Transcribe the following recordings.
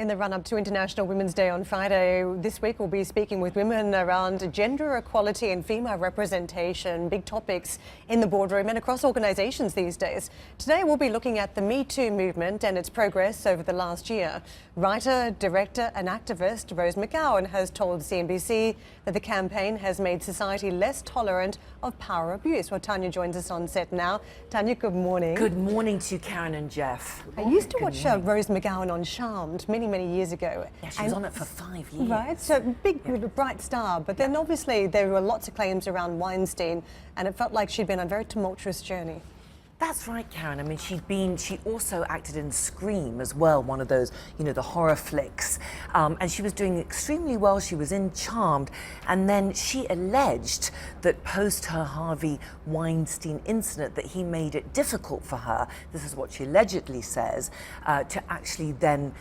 In the run-up to International Women's Day on Friday, this week we'll be speaking with women around gender equality and female representation, big topics in the boardroom and across organisations these days. Today we'll be looking at the MeToo movement and its progress over the last year. Writer, director and activist Rose McGowan has told CNBC that the campaign has made society less tolerant of power abuse. Well, Tania joins us on set now. Tania, good morning. Good morning to you, Karen and Jeff. I used to watch Rose McGowan on Charmed many years ago. Yeah, she was on it for 5 years. Right, so big, bright star. But then obviously there were lots of claims around Weinstein, and it felt like she'd been on a very tumultuous journey. That's right, Karen. I mean, she also acted in Scream as well, one of those, you know, the horror flicks. And she was doing extremely well. She was in Charmed. And then she alleged that post her Harvey Weinstein incident that he made it difficult for her, this is what she allegedly says, to actually then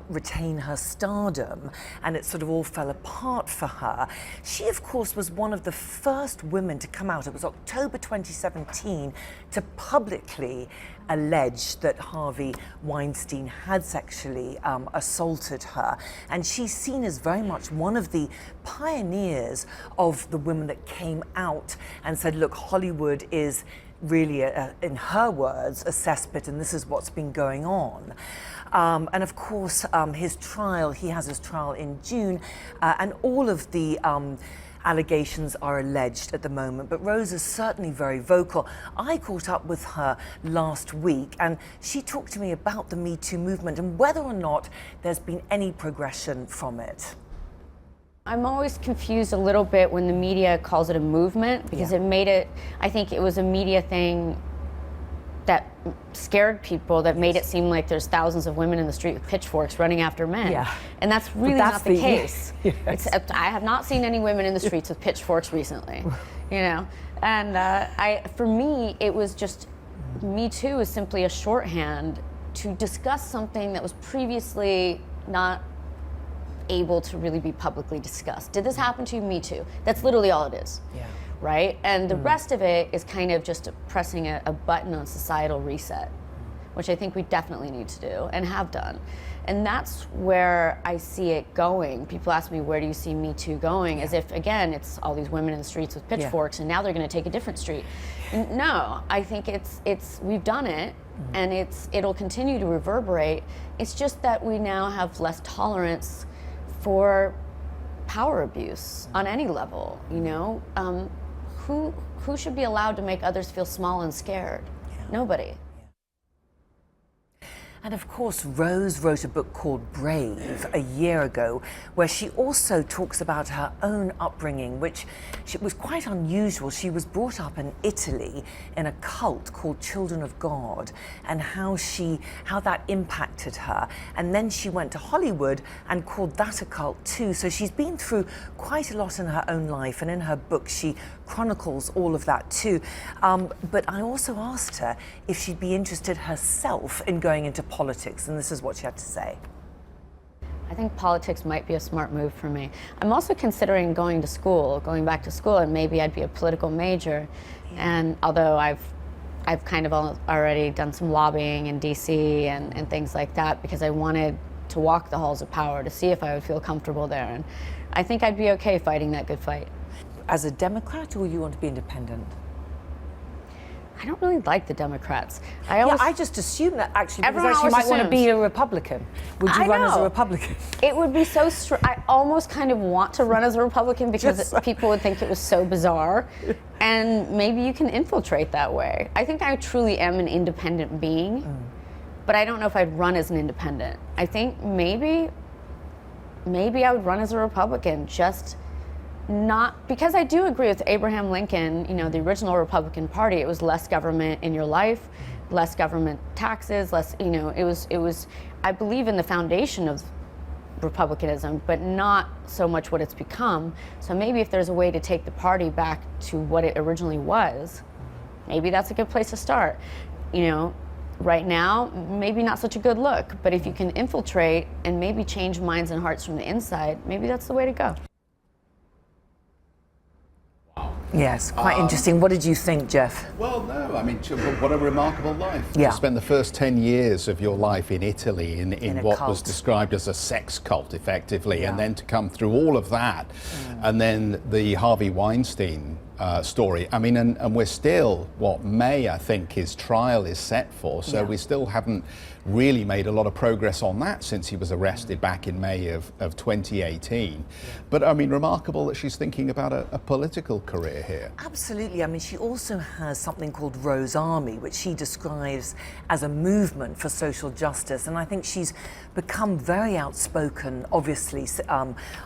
retain her stardom, and it sort of all fell apart for her. She, of course, was one of the first women to come out, it was October 2017, to publicly allege that Harvey Weinstein had sexually assaulted her. And she's seen as very much one of the pioneers of the women that came out and said, look, Hollywood is really, in her words, a cesspit, and this is what's been going on. And of course, he has his trial in June, and all of the allegations are alleged at the moment, but Rose is certainly very vocal. I caught up with her last week, and she talked to me about the Me Too movement and whether or not there's been any progression from it. I'm always confused a little bit when the media calls it a movement, because I think it was a media thing that scared people, that made it seem like there's thousands of women in the street with pitchforks running after men. Yeah. And that's really not the case. Yes. I have not seen any women in the streets with pitchforks recently, And for me, it was just, Me Too is simply a shorthand to discuss something that was previously not able to really be publicly discussed. Did this happen to you? Me too. That's literally all it is. Yeah. Right? And the rest of it is kind of just pressing a button on societal reset, which I think we definitely need to do and have done. And that's where I see it going. People ask me, where do you see Me Too going? As if, again, it's all these women in the streets with pitchforks and now they're going to take a different street. No, I think we've done it, and it'll continue to reverberate. It's just that we now have less tolerance for power abuse on any level, Who should be allowed to make others feel small and scared? Yeah. Nobody. And of course, Rose wrote a book called Brave a year ago, where she also talks about her own upbringing, which was quite unusual. She was brought up in Italy in a cult called Children of God, and how that impacted her. And then she went to Hollywood and called that a cult too. So she's been through quite a lot in her own life, and in her book she chronicles all of that too. But I also asked her if she'd be interested herself in going into politics, and this is what she had to say. I think politics might be a smart move for me. I'm also considering going back to school, and maybe I'd be a political major. And although I've kind of already done some lobbying in DC and things like that, because I wanted to walk the halls of power to see if I would feel comfortable there. And I think I'd be okay fighting that good fight. As a Democrat, or you want to be independent? I don't really like the Democrats. I just assume that actually, because you might want to be a Republican. Would you run as a Republican? It would be so I almost kind of want to run as a Republican, because people would think it was so bizarre. And maybe you can infiltrate that way. I think I truly am an independent being, but I don't know if I'd run as an independent. I think maybe I would run as a Republican, just not because I do agree with Abraham Lincoln, the original Republican Party. It was less government in your life, less government taxes, less, it was, I believe in the foundation of Republicanism, but not so much what it's become. So maybe if there's a way to take the party back to what it originally was, maybe that's a good place to start. Right now, maybe not such a good look, but if you can infiltrate and maybe change minds and hearts from the inside, maybe that's the way to go. Yes, quite interesting. What did you think, Jeff? Well, no, I mean, what a remarkable life. Yeah. To spend the first 10 years of your life in Italy in what cult. was described as a sex cult, effectively, Yeah. and then to come through all of that, and then the Harvey Weinstein story. I mean, and we're still, May, I think, his trial is set for, so we still haven't really made a lot of progress on that since he was arrested back in May of 2018. But I mean, remarkable that she's thinking about a political career here. Absolutely. I mean, she also has something called Rose Army, which she describes as a movement for social justice. And I think she's become very outspoken, obviously,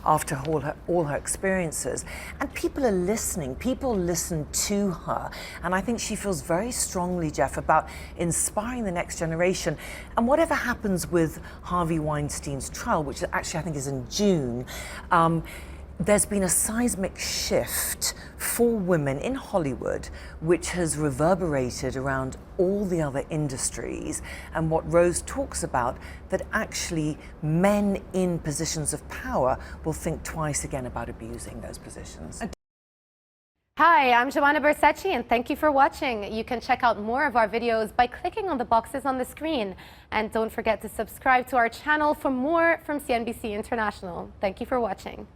after all her experiences. And people are listening. People listen to her. And I think she feels very strongly, Jeff, about inspiring the next generation. And whatever happens with Harvey Weinstein's trial, which actually I think is in June, there's been a seismic shift for women in Hollywood, which has reverberated around all the other industries. And what Rose talks about, that actually men in positions of power will think twice again about abusing those positions. Hi, I'm Joanna Bersecci, and thank you for watching. You can check out more of our videos by clicking on the boxes on the screen. And don't forget to subscribe to our channel for more from CNBC International. Thank you for watching.